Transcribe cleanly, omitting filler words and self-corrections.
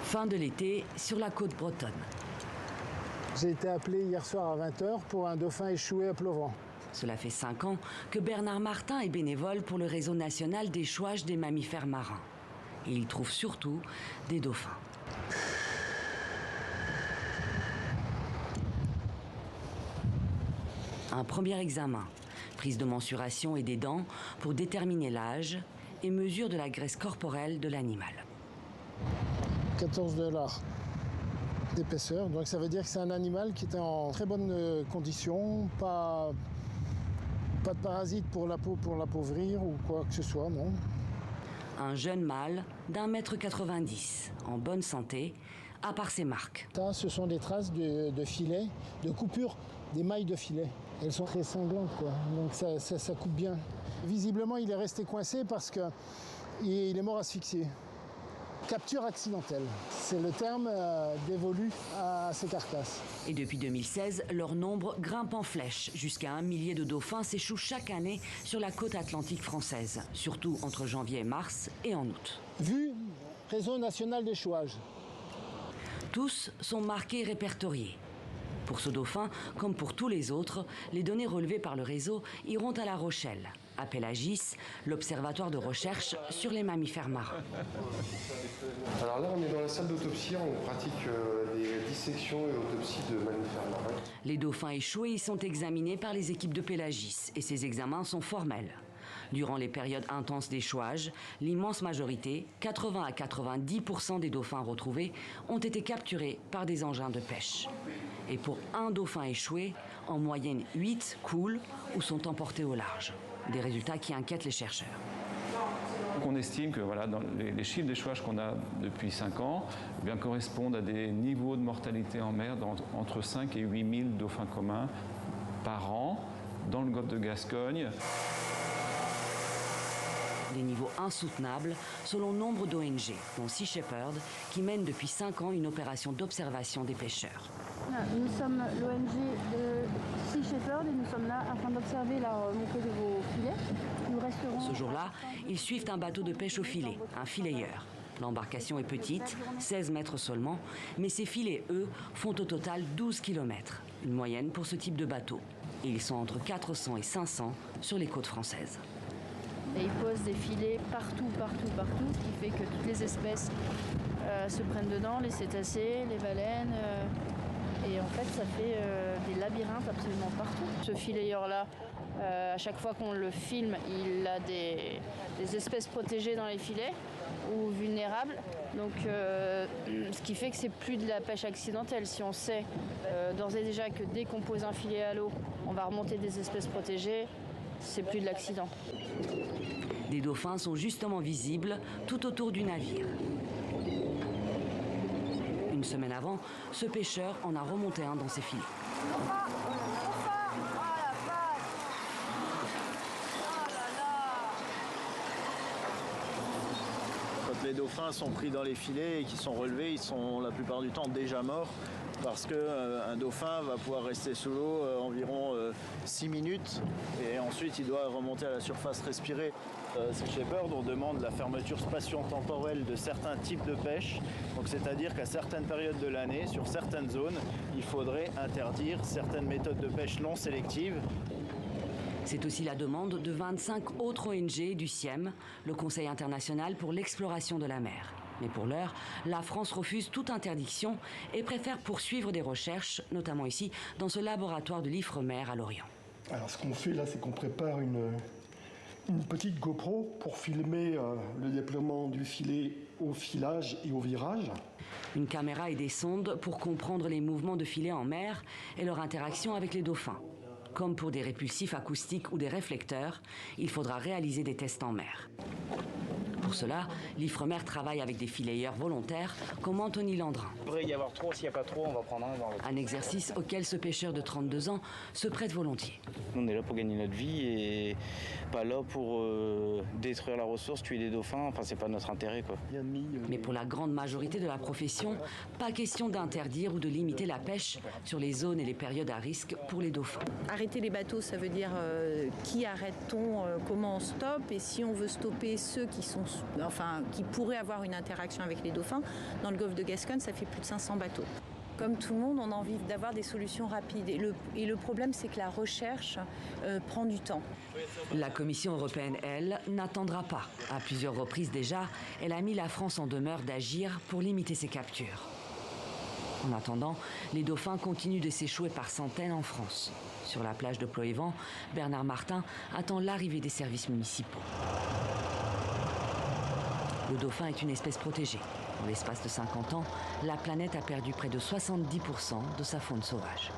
Fin de l'été sur la côte bretonne. J'ai été appelé hier soir à 20 h pour un dauphin échoué à Plovrand. Cela fait 5 ans que Bernard Martin est bénévole pour le réseau national d'échouage des mammifères marins. Et il trouve surtout des dauphins. Un premier examen, prise de mensuration et des dents pour déterminer l'âge et mesure de la graisse corporelle de l'animal. 14 $ d'épaisseur, donc ça veut dire que c'est un animal qui était en très bonne condition, pas de parasites pour la peau pour l'appauvrir ou quoi que ce soit, non. Un jeune mâle d'1,90 m, en bonne santé, à part ses marques. Ça, ce sont des traces de filets, de coupure des mailles de filet. Elles sont très sanglantes, quoi. Donc ça coupe bien. Visiblement, il est resté coincé parce qu'il est mort asphyxié. Capture accidentelle, c'est le terme dévolu à ces carcasses. Et depuis 2016, leur nombre grimpe en flèche. Jusqu'à 1 millier de dauphins s'échouent chaque année sur la côte atlantique française, surtout entre janvier et mars et en août. Vu Réseau national d'échouage. Tous sont marqués et répertoriés. Pour ce dauphin, comme pour tous les autres, les données relevées par le réseau iront à La Rochelle, à Pélagis, l'observatoire de recherche sur les mammifères marins. Alors là, on est dans la salle d'autopsie, on pratique des dissections et autopsies de mammifères marins. Les dauphins échoués y sont examinés par les équipes de Pélagis et ces examens sont formels. Durant les périodes intenses d'échouage, l'immense majorité, 80 à 90% des dauphins retrouvés, ont été capturés par des engins de pêche. Et pour un dauphin échoué, en moyenne 8 coulent ou sont emportés au large. Des résultats qui inquiètent les chercheurs. On estime que voilà, dans les chiffres d'échouage qu'on a depuis 5 ans eh bien, correspondent à des niveaux de mortalité en mer entre 5 et 8 000 dauphins communs par an dans le golfe de Gascogne. Des niveaux insoutenables selon nombre d'ONG, dont Sea Shepherd, qui mène depuis 5 ans une opération d'observation des pêcheurs. Nous sommes l'ONG de Sea Shepherd et nous sommes là afin d'observer la montée de vos filets. Nous resterons... Ce jour-là, ils suivent un bateau de pêche au filet, un filayeur. L'embarcation est petite, 16 mètres seulement, mais ces filets, eux, font au total 12 km, une moyenne pour ce type de bateau. Et ils sont entre 400 et 500 sur les côtes françaises. Et ils posent des filets partout, ce qui fait que toutes les espèces se prennent dedans, les cétacés, les baleines. Et en fait, ça fait des labyrinthes absolument partout. Ce filayeur-là, à chaque fois qu'on le filme, il a des espèces protégées dans les filets ou vulnérables. Donc, ce qui fait que c'est plus de la pêche accidentelle. Si on sait d'ores et déjà que dès qu'on pose un filet à l'eau, on va remonter des espèces protégées, c'est plus de l'accident. Des dauphins sont justement visibles tout autour du navire. Une semaine avant, ce pêcheur en a remonté un dans ses filets. Quand les dauphins sont pris dans les filets et qu'ils sont relevés, ils sont la plupart du temps déjà morts parce qu'un dauphin va pouvoir rester sous l'eau environ 6 minutes et ensuite il doit remonter à la surface respirer. Sea Shepherd, on demande la fermeture spatio-temporelle de certains types de pêche. Donc c'est-à-dire qu'à certaines périodes de l'année, sur certaines zones, il faudrait interdire certaines méthodes de pêche non sélectives. C'est aussi la demande de 25 autres ONG du CIEM, le Conseil international pour l'exploration de la mer. Mais pour l'heure, la France refuse toute interdiction et préfère poursuivre des recherches, notamment ici, dans ce laboratoire de l'Ifremer à Lorient. Alors ce qu'on fait là, c'est qu'on prépare une petite GoPro pour filmer le déploiement du filet au filage et au virage. Une caméra et des sondes pour comprendre les mouvements de filets en mer et leur interaction avec les dauphins. Comme pour des répulsifs acoustiques ou des réflecteurs, il faudra réaliser des tests en mer. Pour cela, l'Ifremer travaille avec des filayeurs volontaires comme Anthony Landrin. Il devrait y avoir trop, s'il n'y a pas trop, on va prendre un dans l'autre. Un exercice auquel ce pêcheur de 32 ans se prête volontiers. On est là pour gagner notre vie et pas là pour détruire la ressource, tuer des dauphins, enfin c'est pas notre intérêt quoi. Mais pour la grande majorité de la profession, pas question d'interdire ou de limiter la pêche sur les zones et les périodes à risque pour les dauphins. Arrêter les bateaux, ça veut dire qui arrête-t-on, comment on stoppe, et si on veut stopper ceux qui sont qui pourraient avoir une interaction avec les dauphins. Dans le golfe de Gascogne, ça fait plus de 500 bateaux. Comme tout le monde, on a envie d'avoir des solutions rapides. Et le problème, c'est que la recherche prend du temps. La Commission européenne, elle, n'attendra pas. À plusieurs reprises déjà, elle a mis la France en demeure d'agir pour limiter ces captures. En attendant, les dauphins continuent de s'échouer par centaines en France. Sur la plage de Ploéven, Bernard Martin attend l'arrivée des services municipaux. Le dauphin est une espèce protégée. En l'espace de 50 ans, la planète a perdu près de 70% de sa faune sauvage.